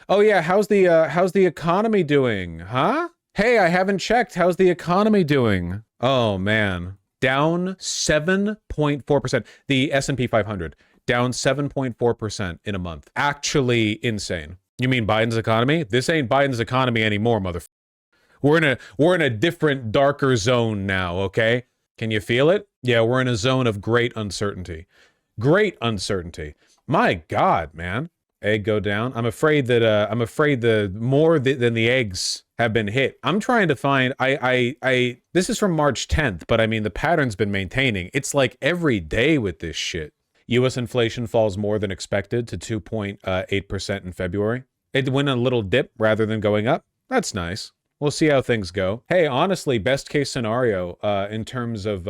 Oh yeah, how's the economy doing? Huh? Hey, I haven't checked. How's the economy doing? Oh man. Down 7.4%. The S&P 500 down 7.4% in a month. Actually insane. You mean Biden's economy? This ain't Biden's economy anymore, mother. We're in a different darker zone now, okay? Can you feel it? Yeah, we're in a zone of great uncertainty. Great uncertainty. My God, man. Egg go down. I'm afraid the more than the eggs have been hit. I'm trying to find this is from March 10th, but I mean the pattern's been maintaining. It's like every day with this shit. US inflation falls more than expected to 2.8% in February. It went a little dip rather than going up. That's nice. We'll see how things go. Hey, honestly, best case scenario in terms of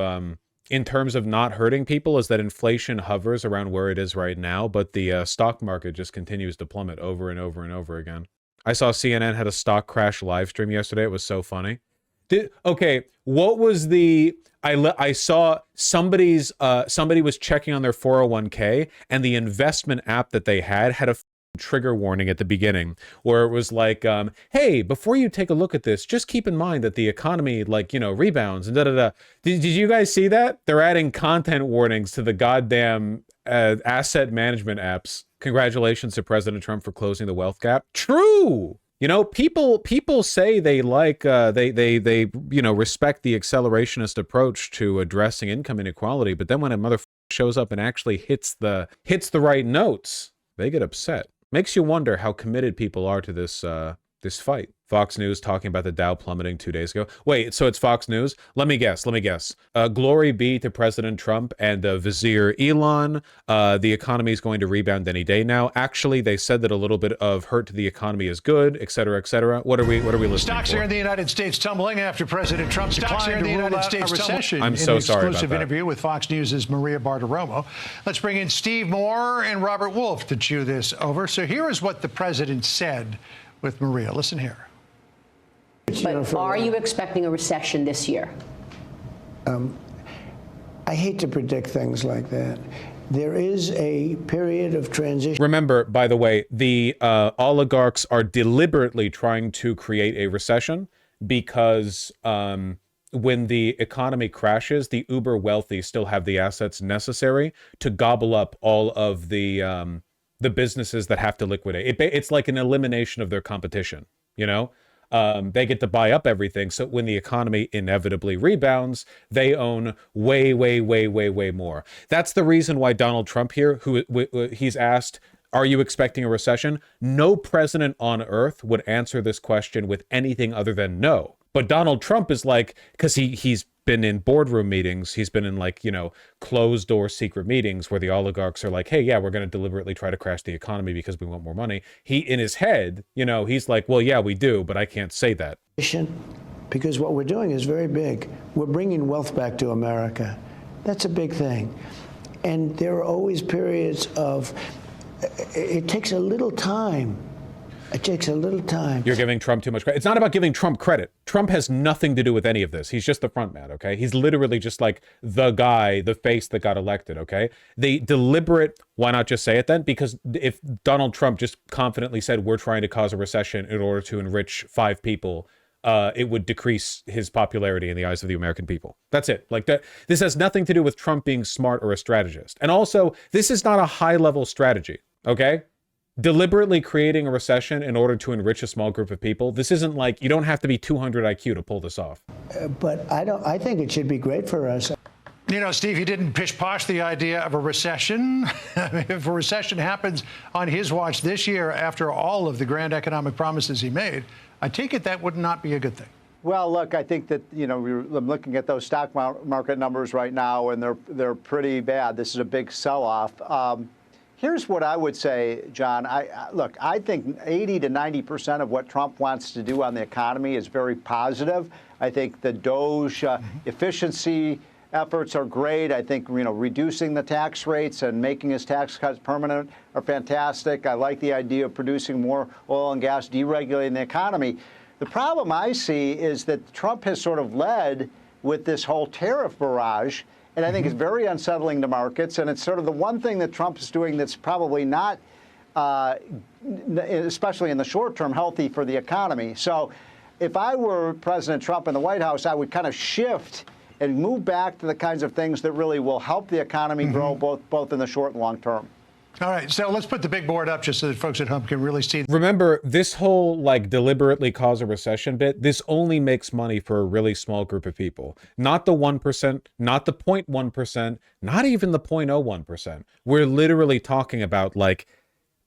not hurting people is that inflation hovers around where it is right now, but the stock market just continues to plummet over and over and over again. I saw CNN had a stock crash live stream yesterday. It was so funny. Okay, what was the... I saw somebody was checking on their 401k, and the investment app that they had a trigger warning at the beginning where it was like, hey, before you take a look at this, just keep in mind that the economy, like, you know, rebounds and da-da-da. Did you guys see that? They're adding content warnings to the goddamn asset management apps. Congratulations to President Trump for closing the wealth gap. True. You know, people say they like they you know, respect the accelerationist approach to addressing income inequality, but then when a mother shows up and actually hits the right notes, they get upset. Makes you wonder how committed people are to this this fight. Fox News talking about the Dow plummeting 2 days ago. Wait, so it's Fox News? Let me guess. Glory be to President Trump and Vizier Elon. The economy is going to rebound any day now. Actually, they said that a little bit of hurt to the economy is good, et cetera, et cetera. What are we listening Stocks for? here in the United States tumbling after President Trump declined to rule out a recession. I'm so sorry about that. Exclusive interview with Fox News' Maria Bartiromo. Let's bring in Steve Moore and Robert Wolf to chew this over. So here is what the president said with Maria. Listen here. But are you expecting a recession this year? I hate to predict things like that. There is a period of transition. Remember, by the way, the oligarchs are deliberately trying to create a recession because when the economy crashes, the uber wealthy still have the assets necessary to gobble up all of the businesses that have to liquidate. It's like an elimination of their competition, you know? They get to buy up everything. So when the economy inevitably rebounds, they own way, way, way, way, way more. That's the reason why Donald Trump here, he's asked, are you expecting a recession? No president on earth would answer this question with anything other than no. But Donald Trump is like, because he's been in boardroom meetings, he's been in, like, you know, closed door secret meetings where the oligarchs are like, hey, yeah, we're going to deliberately try to crash the economy because we want more money. He, in his head, you know, he's like, well, yeah, we do, but I can't say that. Because what we're doing is very big. We're bringing wealth back to America. That's a big thing. And there are always periods of, it takes a little time. It takes a little time. You're giving Trump too much credit. It's not about giving Trump credit. Trump has nothing to do with any of this. He's just the front man, okay? He's literally just like the guy, the face that got elected, okay? The deliberate, why not just say it then? Because if Donald Trump just confidently said, we're trying to cause a recession in order to enrich 5 people, it would decrease his popularity in the eyes of the American people. That's it. Like that. This has nothing to do with Trump being smart or a strategist. And also, this is not a high-level strategy, okay? Deliberately creating a recession in order to enrich a small group of people. This isn't like, you don't have to be 200 IQ to pull this off. But I think it should be great for us. You know, Steve, he didn't pish-posh the idea of a recession. If a recession happens on his watch this year after all of the grand economic promises he made, I take it that would not be a good thing. Well, look, I think that, you know, I'm looking at those stock market numbers right now, and they're pretty bad. This is a big sell-off. Here's what I would say, John. I think 80 to 90% of what Trump wants to do on the economy is very positive. I think the DOGE efficiency efforts are great. I think, you know, reducing the tax rates and making his tax cuts permanent are fantastic. I like the idea of producing more oil and gas, deregulating the economy. The problem I see is that Trump has sort of led with this whole tariff barrage. And I think it's very unsettling to markets. And it's sort of the one thing that Trump is doing that's probably not especially in the short term, healthy for the economy. So if I were President Trump in the White House, I would kind of shift and move back to the kinds of things that really will help the economy grow both in the short and long term. All right, so let's put the big board up just so that folks at home can really see. Remember, this whole like deliberately cause a recession bit, this only makes money for a really small group of people. Not the 1%, not the 0.1%, not even the 0.01%. We're literally talking about like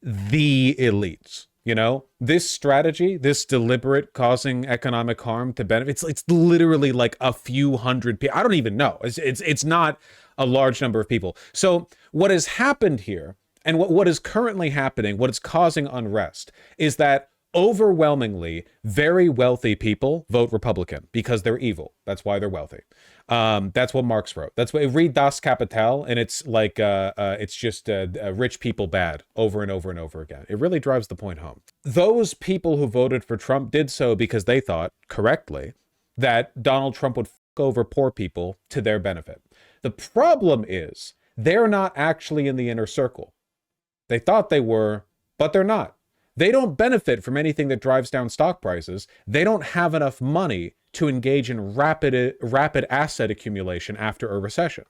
the elites. You know, this strategy, this deliberate causing economic harm to benefit, it's literally like a few hundred people. I don't even know. It's not a large number of people. So what has happened here, and what is currently happening, what is causing unrest, is that overwhelmingly very wealthy people vote Republican because they're evil. That's why they're wealthy. That's what Marx wrote. That's why read Das Kapital, and it's like it's just rich people bad over and over and over again. It really drives the point home. Those people who voted for Trump did so because they thought correctly that Donald Trump would fuck over poor people to their benefit. The problem is they're not actually in the inner circle. They thought they were, but they're not. They don't benefit from anything that drives down stock prices. They don't have enough money to engage in rapid asset accumulation after a recession.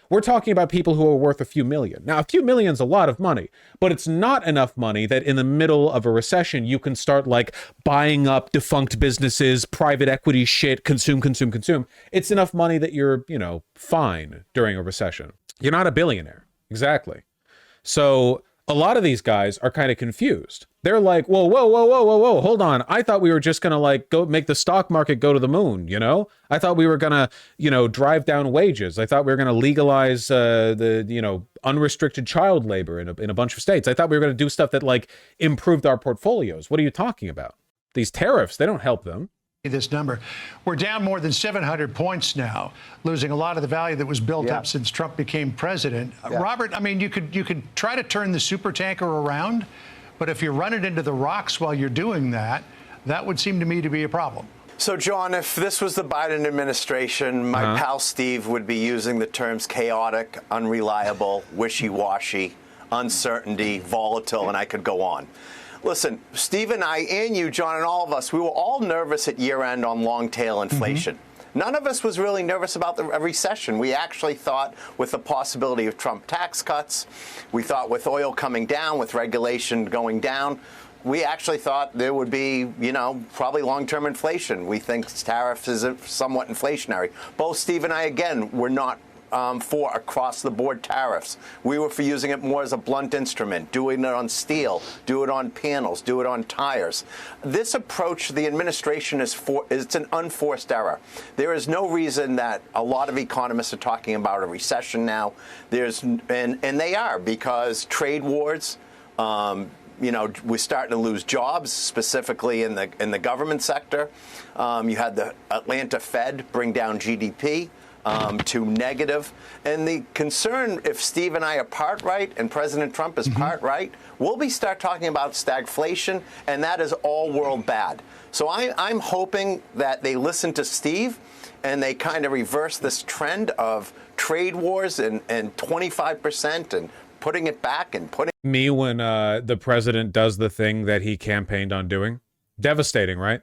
We're talking about people who are worth a few million. Now, a few million is a lot of money, but it's not enough money that in the middle of a recession, you can start like buying up defunct businesses, private equity shit, consume. It's enough money that you're, fine during a recession. You're not a billionaire. Exactly. So a lot of these guys are kind of confused. They're like, whoa, hold on. I thought we were just going to like go make the stock market go to the moon, I thought we were going to, drive down wages. I thought we were going to legalize the unrestricted child labor in a bunch of states. I thought we were going to do stuff that like improved our portfolios. What are you talking about? These tariffs, they don't help them. This number. We're down more than 700 points now, losing a lot of the value that was built up since Trump became president. Robert, I mean, you could try to turn the super tanker around, but if you run it into the rocks while you're doing that, that would seem to me to be a problem. So, John, if this was the Biden administration, my pal Steve would be using the terms chaotic, unreliable, wishy-washy, uncertainty, volatile, and I could go on. Listen, Steve and I and you, John, and all of us, we were all nervous at year-end on long-tail inflation. None of us was really nervous about a recession. We actually thought with the possibility of Trump tax cuts, we thought with oil coming down, with regulation going down, we actually thought there would be, probably long-term inflation. We think tariffs is somewhat inflationary. Both Steve and I, again, were not for across-the-board tariffs. We were for using it more as a blunt instrument, doing it on steel, do it on panels, do it on tires. This approach, the administration it's an unforced error. There is no reason that a lot of economists are talking about a recession now. And they are, because trade wars, we're starting to lose jobs, specifically in the government sector. You had the Atlanta Fed bring down GDP. To negative. And the concern, if Steve and I are part right and President Trump is part right, we'll start talking about stagflation, and that is all world bad. So I'm hoping that they listen to Steve and they kind of reverse this trend of trade wars and 25% and putting it back and putting me when the president does the thing that he campaigned on doing. Devastating, right?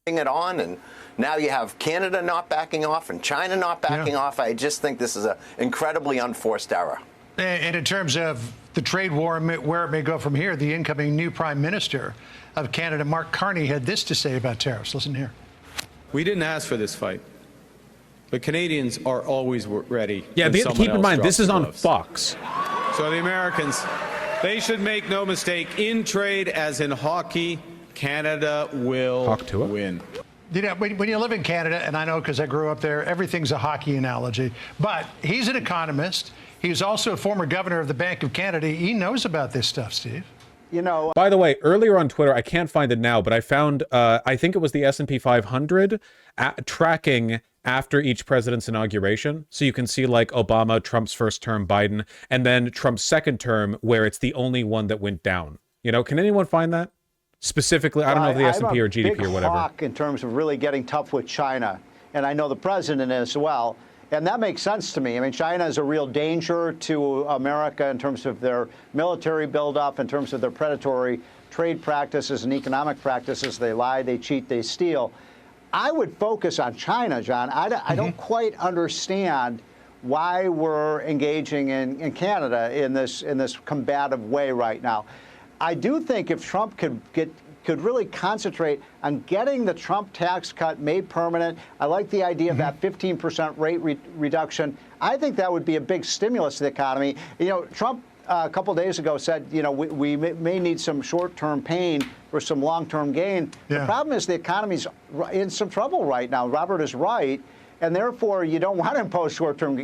It on, and now you have Canada not backing off and China not backing off. I just think this is an incredibly unforced error. And in terms of the trade war, where it may go from here, the incoming new Prime Minister of Canada, Mark Carney, had this to say about tariffs. Listen here. We didn't ask for this fight, but Canadians are always ready. Yeah, keep in mind, this is on Fox. So the Americans, they should make no mistake, in trade as in hockey, Canada will win. When you live in Canada, and I know because I grew up there, everything's a hockey analogy. But he's an economist. He's also a former governor of the Bank of Canada. He knows about this stuff, Steve. By the way, earlier on Twitter, I can't find it now, but I found, I think it was the S&P 500 tracking after each president's inauguration. So you can see like Obama, Trump's first term, Biden, and then Trump's second term, where it's the only one that went down. Can anyone find that? Specifically, I don't know if the S&P or GDP or whatever. I'm a big hawk in terms of really getting tough with China, and I know the president as well. And that makes sense to me. I mean, China is a real danger to America in terms of their military buildup, in terms of their predatory trade practices and economic practices. They lie, they cheat, they steal. I would focus on China, John. I don't quite understand why we're engaging in Canada in this combative way right now. I do think if Trump could really concentrate on getting the Trump tax cut made permanent. I like the idea of that 15% rate reduction. I think that would be a big stimulus to the economy. You know, Trump a couple of days ago said, you know, we may need some short-term pain for some long-term gain. Yeah. The problem is the economy's in some trouble right now. Robert is right. And therefore, you don't want to impose short-term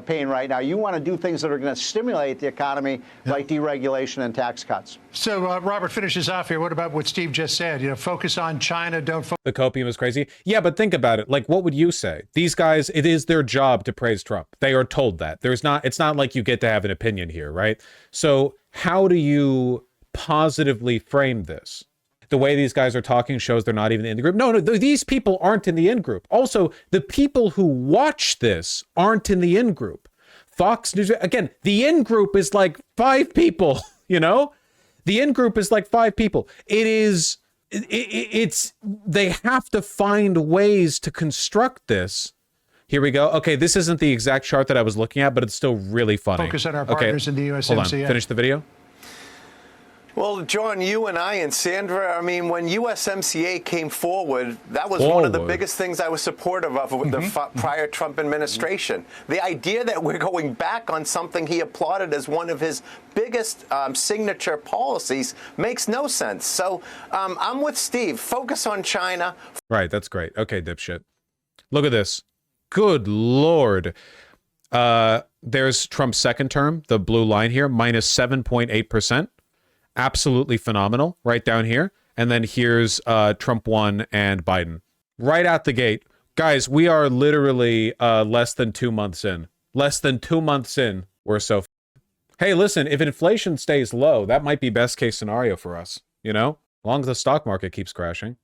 pain right now. You want to do things that are going to stimulate the economy, like deregulation and tax cuts. So Robert finishes off here. What about what Steve just said? You know, focus on China, don't focus. The copium is crazy. Yeah, but think about it. Like, what would you say? These guys, it is their job to praise Trump. They are told that. It's not like you get to have an opinion here, right? So how do you positively frame this? The way these guys are talking shows they're not even in the group. No, these people aren't in the in-group. Also, the people who watch this aren't in the in-group. Fox News, again, the in-group is like 5 people, you know? The in-group is like 5 people. It's, they have to find ways to construct this. Here we go. Okay, this isn't the exact chart that I was looking at, but it's still really funny. Focus on our partners in the USMCA. Hold on, finish the video. Well, John, you and I and Sandra, I mean, when USMCA came forward, that was one of the biggest things I was supportive of with the prior Trump administration. The idea that we're going back on something he applauded as one of his biggest signature policies makes no sense. So I'm with Steve. Focus on China. Right, that's great. Okay, dipshit. Look at this. Good Lord. There's Trump's second term, the blue line here, minus 7.8%. Absolutely phenomenal right down here. And then here's Trump 1 and Biden. Right out the gate. Guys, we are literally less than 2 months in. Less than 2 months in. We're so... Hey, listen, if inflation stays low, that might be best case scenario for us. You know? As long as the stock market keeps crashing.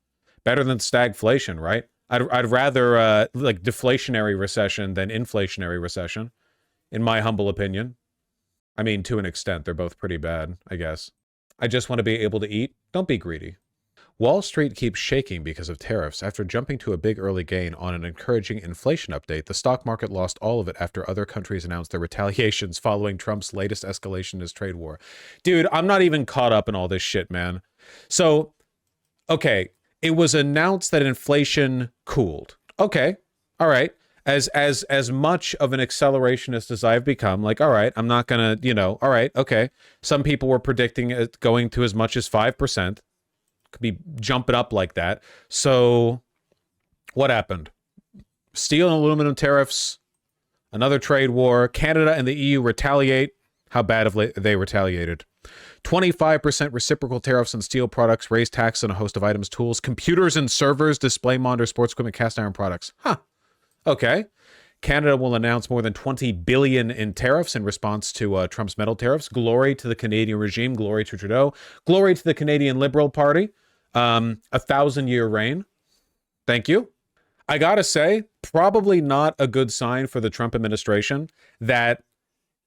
Better than stagflation, right? I'd rather like deflationary recession than inflationary recession, in my humble opinion. I mean, to an extent, they're both pretty bad, I guess. I just want to be able to eat. Don't be greedy. Wall Street keeps shaking because of tariffs. After jumping to a big early gain on an encouraging inflation update, the stock market lost all of it after other countries announced their retaliations following Trump's latest escalation in his trade war. Dude, I'm not even caught up in all this shit, man. So, okay, it was announced that inflation cooled. Okay, all right. As much of an accelerationist as I've become, like, all right, I'm not gonna, you know, all right, okay. Some people were predicting it going to as much as 5%. Could be jumping up like that. So what happened? Steel and aluminum tariffs, another trade war, Canada and the EU retaliate. How bad have they retaliated? 25% reciprocal tariffs on steel products, raised tax on a host of items, tools, computers and servers, display monitors, sports equipment, cast iron products. Huh. Okay. Canada will announce more than $20 billion in tariffs in response to Trump's metal tariffs. Glory to the Canadian regime. Glory to Trudeau. Glory to the Canadian Liberal Party. 1,000-year reign. Thank you. I gotta say, probably not a good sign for the Trump administration that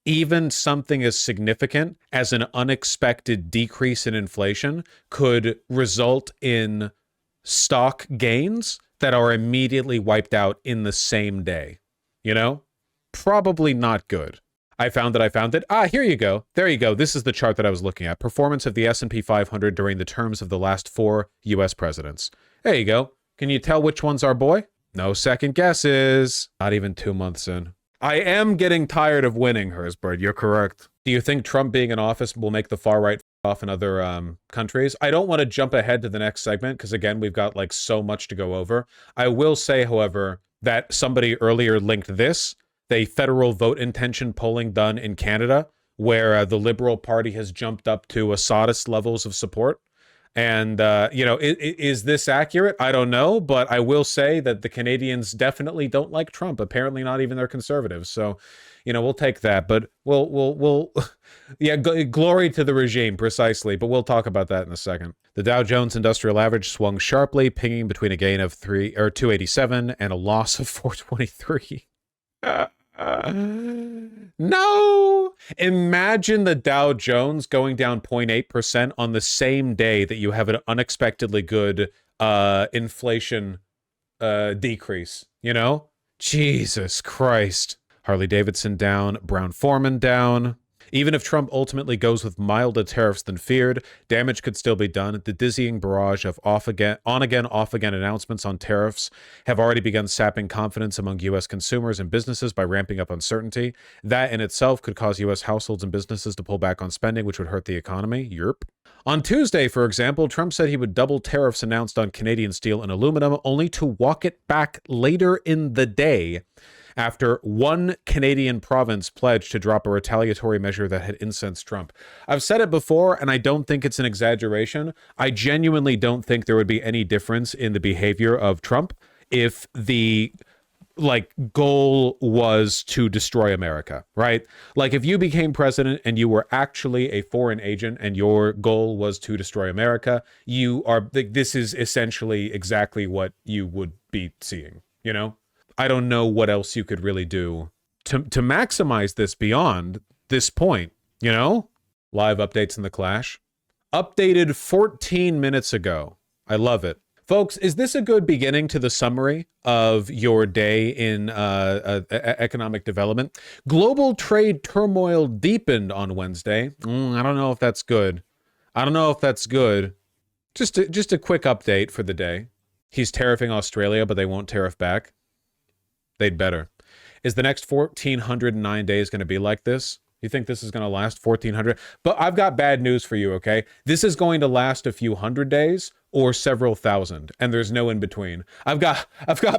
even something as significant as an unexpected decrease in inflation could result in stock gains that are immediately wiped out in the same day. You know? Probably not good. I found it. Ah, here you go. There you go. This is the chart that I was looking at. Performance of the S&P 500 during the terms of the last 4 U.S. presidents. There you go. Can you tell which one's our boy? No second guesses. Not even 2 months in. I am getting tired of winning, Hersberg. You're correct. Do you think Trump being in office will make the far right off in other countries? I don't want to jump ahead to the next segment because, again, we've got like so much to go over. I will say, however, that somebody earlier linked this, the federal vote intention polling done in Canada, where the Liberal Party has jumped up to Assadist levels of support. And, you know, is this accurate? I don't know, but I will say that the Canadians definitely don't like Trump. Apparently not even their conservatives. So, you know, we'll take that, but we'll yeah, glory to the regime, precisely. But we'll talk about that in a second. The Dow Jones Industrial Average swung sharply, pinging between a gain of 287 and a loss of 423. No! Imagine the Dow Jones going down 0.8% on the same day that you have an unexpectedly good inflation decrease, you know? Jesus Christ. Harley Davidson down, Brown-Forman down. Even if Trump ultimately goes with milder tariffs than feared, damage could still be done. The dizzying barrage of on-again, off-again announcements on tariffs have already begun sapping confidence among U.S. consumers and businesses by ramping up uncertainty. That in itself could cause U.S. households and businesses to pull back on spending, which would hurt the economy. Yerp. On Tuesday, for example, Trump said he would double tariffs announced on Canadian steel and aluminum, only to walk it back later in the day after one Canadian province pledged to drop a retaliatory measure that had incensed Trump. I've said it before, and I don't think it's an exaggeration. I genuinely don't think there would be any difference in the behavior of Trump if the goal was to destroy America, right? Like if you became president and you were actually a foreign agent and your goal was to destroy America, this is essentially exactly what you would be seeing, you know? I don't know what else you could really do to maximize this beyond this point, you know? Live updates in the Clash. Updated 14 minutes ago. I love it. Folks, is this a good beginning to the summary of your day in economic development? Global trade turmoil deepened on Wednesday. I don't know if that's good. Just a quick update for the day. He's tariffing Australia, but they won't tariff back. They'd better. Is the next 1,409 days going to be like this? You think this is going to last 1,400? But I've got bad news for you, okay? This is going to last a few hundred days or several thousand, and there's no in between. I've got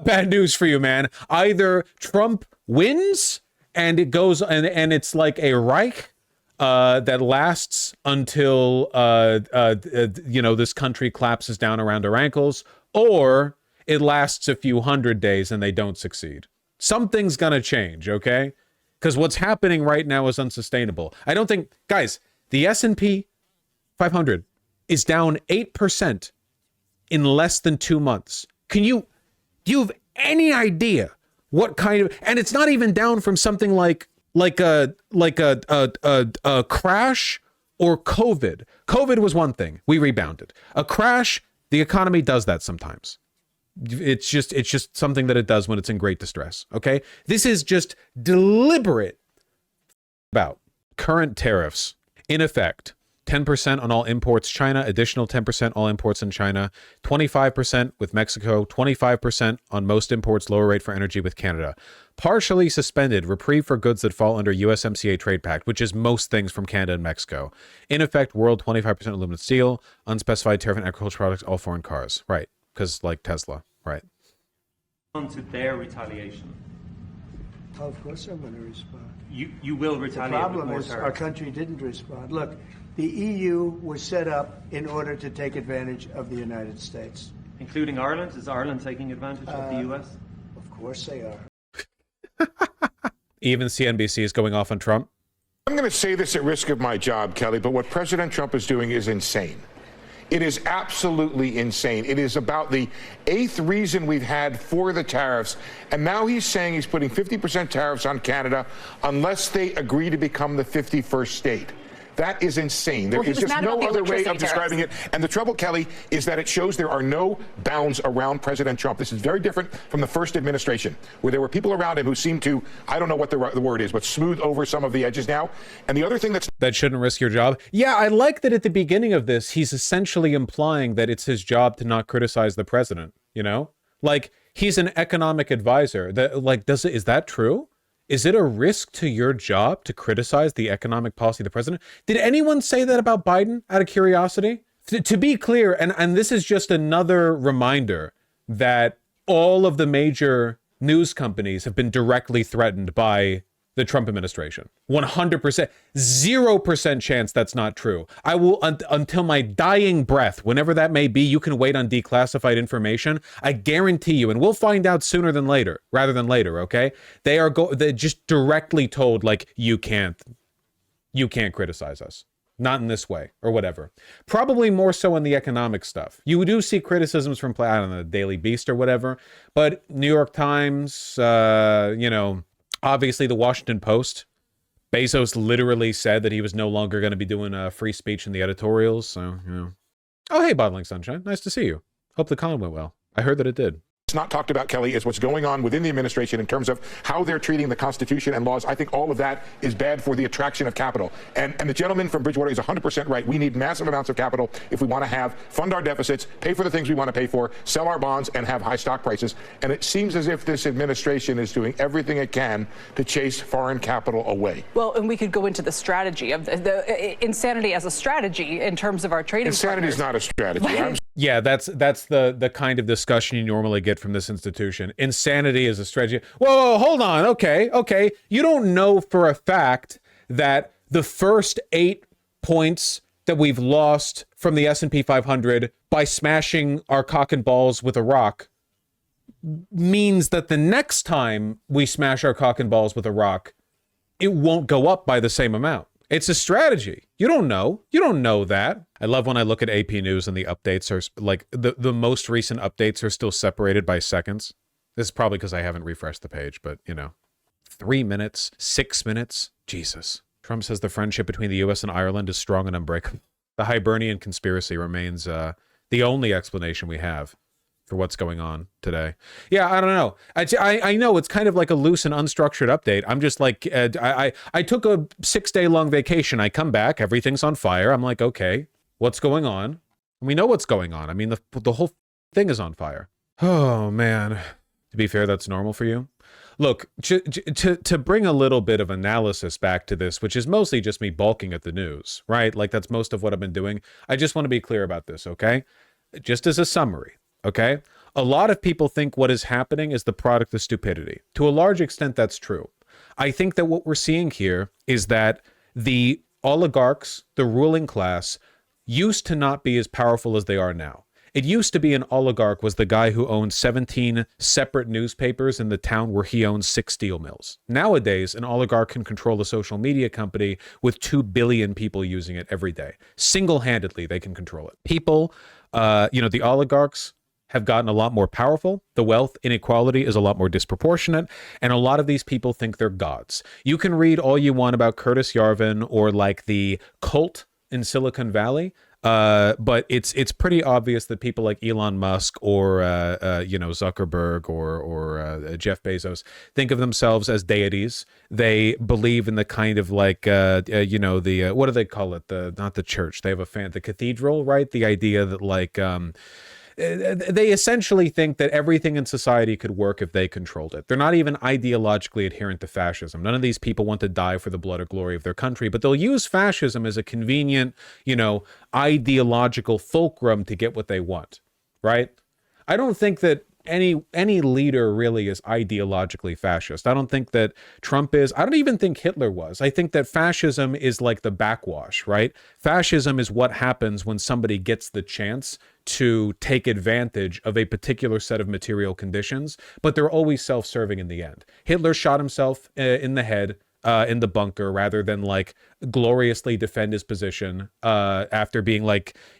bad news for you, man. Either Trump wins and it goes and it's like a Reich that lasts until this country collapses down around our ankles, or it lasts a few hundred days and they don't succeed. Something's gonna change, okay? Because what's happening right now is unsustainable. I don't think, guys, the S&P 500 is down 8% in less than 2 months. Do you have any idea what kind of, and it's not even down from something like a crash or COVID. COVID was one thing. We rebounded. A crash, the economy does that sometimes. It's just something that it does when it's in great distress. Okay. This is just deliberate. About current tariffs in effect, 10% on all imports China, additional 10% all imports in China, 25% with Mexico, 25% on most imports, lower rate for energy with Canada. Partially suspended, reprieve for goods that fall under USMCA trade pact, which is most things from Canada and Mexico. In effect, world 25% aluminum steel, unspecified tariff on agricultural products, all foreign cars. Right. Because like Tesla. Right. On to their retaliation. Of course I'm going to respond. You will retaliate. The problem with more is tariffs. our country didn't respond. Look, the EU was set up in order to take advantage of the United States. Including Ireland? Is Ireland taking advantage of the US? Of course they are. Even CNBC is going off on Trump. I'm going to say this at risk of my job, Kelly, but what President Trump is doing is insane. It is absolutely insane. It is about the 8th reason we've had for the tariffs. And now he's saying he's putting 50% tariffs on Canada unless they agree to become the 51st state. That is insane. There is just no other way of describing it. And the trouble, Kelly, is that it shows there are no bounds around President Trump. This is very different from the first administration, where there were people around him who seemed to, I don't know what the word is, but smooth over some of the edges now. And the other thing that shouldn't risk your job. Yeah, I like that at the beginning of this, he's essentially implying that it's his job to not criticize the president, you know? Like, he's an economic advisor. Is that true? Is it a risk to your job to criticize the economic policy of the president? Did anyone say that about Biden out of curiosity? To be clear, and this is just another reminder that all of the major news companies have been directly threatened by the Trump administration. 100%, 0% chance that's not true. I will, until my dying breath, whenever that may be, you can wait on declassified information. I guarantee you, and we'll find out sooner than later, rather than later, okay? They're just directly told, like, you can't criticize us. Not in this way, or whatever. Probably more so in the economic stuff. You do see criticisms from, I don't know, Daily Beast or whatever, but New York Times, Obviously, the Washington Post, Bezos literally said that he was no longer going to be doing free speech in the editorials. So, you know. Oh, hey, Bottling Sunshine. Nice to see you. Hope the con went well. I heard that it did. It's not talked about, Kelly, is what's going on within the administration in terms of how they're treating the Constitution and laws. I think all of that is bad for the attraction of capital. And the gentleman from Bridgewater is 100% right. We need massive amounts of capital if we want to fund our deficits, pay for the things we want to pay for, sell our bonds, and have high stock prices. And it seems as if this administration is doing everything it can to chase foreign capital away. Well, and we could go into the strategy of the insanity as a strategy in terms of our trading Insanity is not a strategy. Yeah, that's the kind of discussion you normally get from this institution. Insanity is a strategy. Whoa, hold on. Okay. You don't know for a fact that the first 8 points that we've lost from the S&P 500 by smashing our cock and balls with a rock means that the next time we smash our cock and balls with a rock, it won't go up by the same amount. It's a strategy. You don't know. You don't know that. I love when I look at AP News and the updates are like the most recent updates are still separated by seconds. This is probably because I haven't refreshed the page, but you know, 3 minutes, 6 minutes. Jesus. Trump says the friendship between the U.S. and Ireland is strong and unbreakable. The Hibernian conspiracy remains the only explanation we have for what's going on today. Yeah, I don't know. I know it's kind of like a loose and unstructured update. I'm just like, I took a 6-day long vacation. I come back, everything's on fire. I'm like, okay, what's going on? And we know what's going on. I mean, the whole thing is on fire. Oh, man. To be fair, that's normal for you. Look, to bring a little bit of analysis back to this, which is mostly just me balking at the news, right? Like that's most of what I've been doing. I just want to be clear about this, okay? Just as a summary. Okay, a lot of people think what is happening is the product of stupidity. To a large extent, that's true. I think that what we're seeing here is that the oligarchs, the ruling class, used to not be as powerful as they are now. It used to be an oligarch was the guy who owned 17 separate newspapers in the town where he owns 6 steel mills. Nowadays, an oligarch can control a social media company with 2 billion people using it every day. Single-handedly, they can control it. People, the oligarchs, have gotten a lot more powerful. The wealth inequality is a lot more disproportionate. And a lot of these people think they're gods. You can read all you want about Curtis Yarvin or like the cult in Silicon Valley. But it's pretty obvious that people like Elon Musk or, Zuckerberg or Jeff Bezos think of themselves as deities. They believe in the kind of like, what do they call it? Not the church. They have the cathedral, right? The idea that like, they essentially think that everything in society could work if they controlled it. They're not even ideologically adherent to fascism. None of these people want to die for the blood or glory of their country, but they'll use fascism as a convenient, ideological fulcrum to get what they want, right? I don't think that any leader really is ideologically fascist. I don't think that Trump is. I don't even think Hitler was. I think that fascism is like the backwash, right? Fascism is what happens when somebody gets the chance to take advantage of a particular set of material conditions, but they're always self-serving in the end. Hitler shot himself in the head in the bunker rather than like gloriously defend his position after being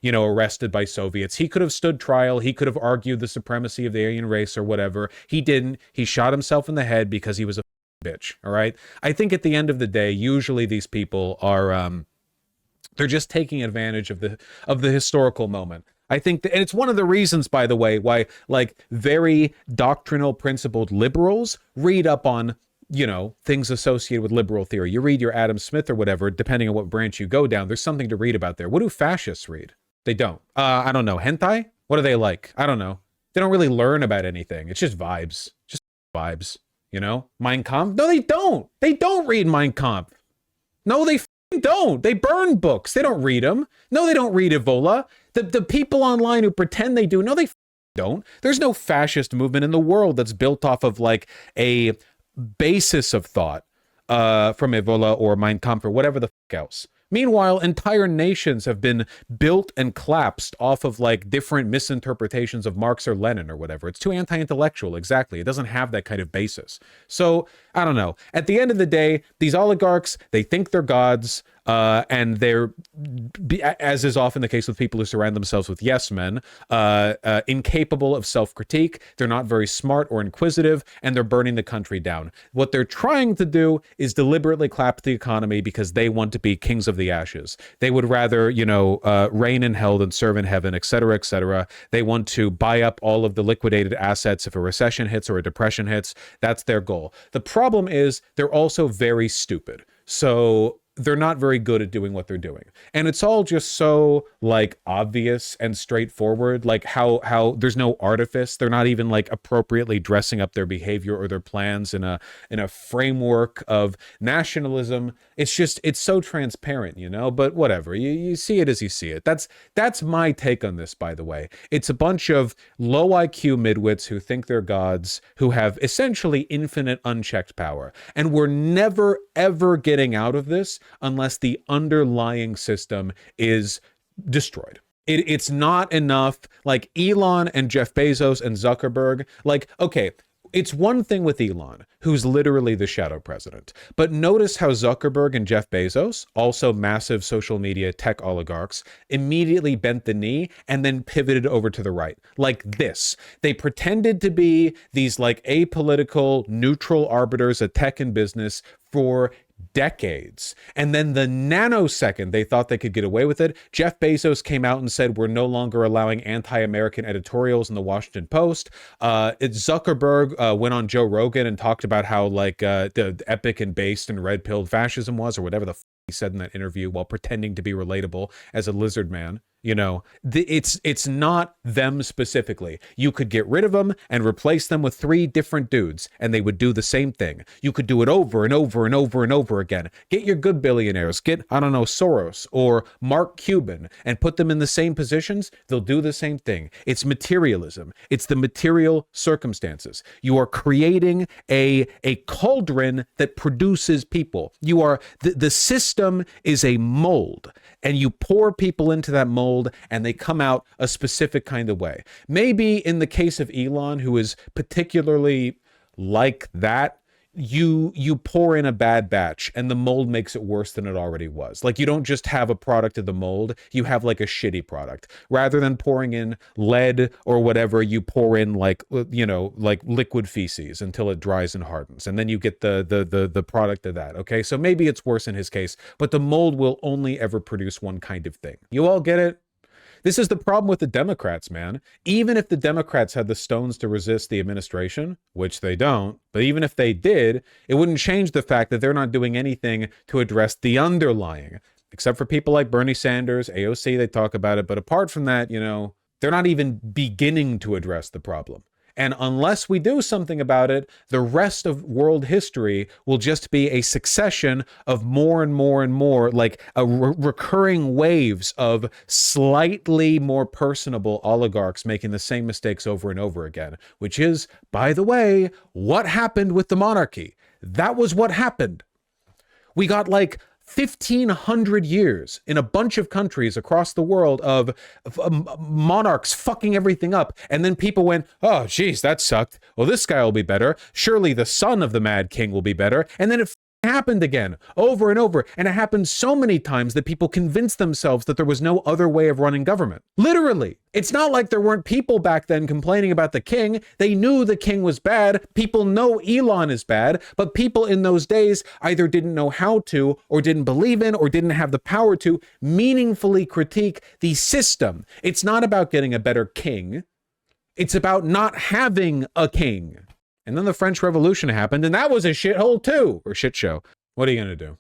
arrested by Soviets. He could have stood trial. He could have argued the supremacy of the Aryan race or whatever. He didn't. He shot himself in the head because he was a bitch. All right. I think at the end of the day, usually these people are they're just taking advantage of the historical moment. I think and it's one of the reasons, by the way, why like very doctrinal principled liberals read up on things associated with liberal theory. You read your Adam Smith or whatever, depending on what branch you go down, there's something to read about there. What do fascists read? They don't. I don't know. Hentai? What are they like? I don't know. They don't really learn about anything. It's just vibes. Just vibes. Mein Kampf? No, they don't. They don't read Mein Kampf. No, they don't. They burn books. They don't read them. No, they don't read Evola. The people online who pretend they do, no, they don't. There's no fascist movement in the world that's built off of like a basis of thought from Evola or Mein Kampf or whatever the else. Meanwhile, entire nations have been built and collapsed off of like different misinterpretations of Marx or Lenin or whatever. It's too anti-intellectual. Exactly. It doesn't have that kind of basis. So I don't know. At the end of the day, these oligarchs, they think they're gods. and they're, as is often the case with people who surround themselves with yes men, incapable of self-critique. They're not very smart or inquisitive, and they're burning the country down. What they're trying to do is deliberately clap the economy because they want to be kings of the ashes. They would rather, reign in hell than serve in heaven, et cetera, et cetera. They want to buy up all of the liquidated assets if a recession hits or a depression hits. That's their goal. The problem is they're also very stupid. So they're not very good at doing what they're doing. And it's all just so like obvious and straightforward, like how there's no artifice. They're not even like appropriately dressing up their behavior or their plans in a framework of nationalism. It's so transparent, but whatever. You see it as you see it. That's my take on this, by the way. It's a bunch of low IQ midwits who think they're gods, who have essentially infinite unchecked power. And we're never, ever getting out of this unless the underlying system is destroyed. It's not enough, like Elon and Jeff Bezos and Zuckerberg, like, okay, it's one thing with Elon, who's literally the shadow president. But notice how Zuckerberg and Jeff Bezos, also massive social media tech oligarchs, immediately bent the knee and then pivoted over to the right. Like this. They pretended to be these like apolitical, neutral arbiters of tech and business for decades. And then the nanosecond they thought they could get away with it, Jeff Bezos came out and said, we're no longer allowing anti-American editorials in the Washington Post. Zuckerberg went on Joe Rogan and talked about how like the epic and based and red-pilled fascism was, or whatever the he said in that interview, while pretending to be relatable as a lizard man. It's not them specifically. You could get rid of them and replace them with 3 different dudes, and they would do the same thing. You could do it over and over and over and over again. Get your good billionaires, get, I don't know, Soros or Mark Cuban, and put them in the same positions. They'll do the same thing. It's materialism. It's the material circumstances. You are creating a cauldron that produces people. You are, the system is a mold, and you pour people into that mold and they come out a specific kind of way. Maybe in the case of Elon, who is particularly like that, you pour in a bad batch and the mold makes it worse than it already was. Like, you don't just have a product of the mold, you have like a shitty product. Rather than pouring in lead or whatever, you pour in like liquid feces until it dries and hardens, and then you get the product of that. Okay, so maybe it's worse in his case, but the mold will only ever produce one kind of thing. You all get it? This is the problem with the Democrats, man. Even if the Democrats had the stones to resist the administration, which they don't, but even if they did, it wouldn't change the fact that they're not doing anything to address the underlying, except for people like Bernie Sanders, AOC, they talk about it. But apart from that, they're not even beginning to address the problem. And unless we do something about it, the rest of world history will just be a succession of more and more and more, like recurring waves of slightly more personable oligarchs making the same mistakes over and over again, which is, by the way, what happened with the monarchy. That was what happened. We got like 1,500 years in a bunch of countries across the world of monarchs fucking everything up. And then people went, oh, geez, that sucked. Well, this guy will be better. Surely the son of the Mad King will be better. And then it happened again, over and over. And it happened so many times that people convinced themselves that there was no other way of running government. Literally. It's not like there weren't people back then complaining about the king. They knew the king was bad. People know Elon is bad, but people in those days either didn't know how to, or didn't believe in, or didn't have the power to meaningfully critique the system. It's not about getting a better king. It's about not having a king. And then the French Revolution happened, and that was a shithole too, or shit show. What are you going to do?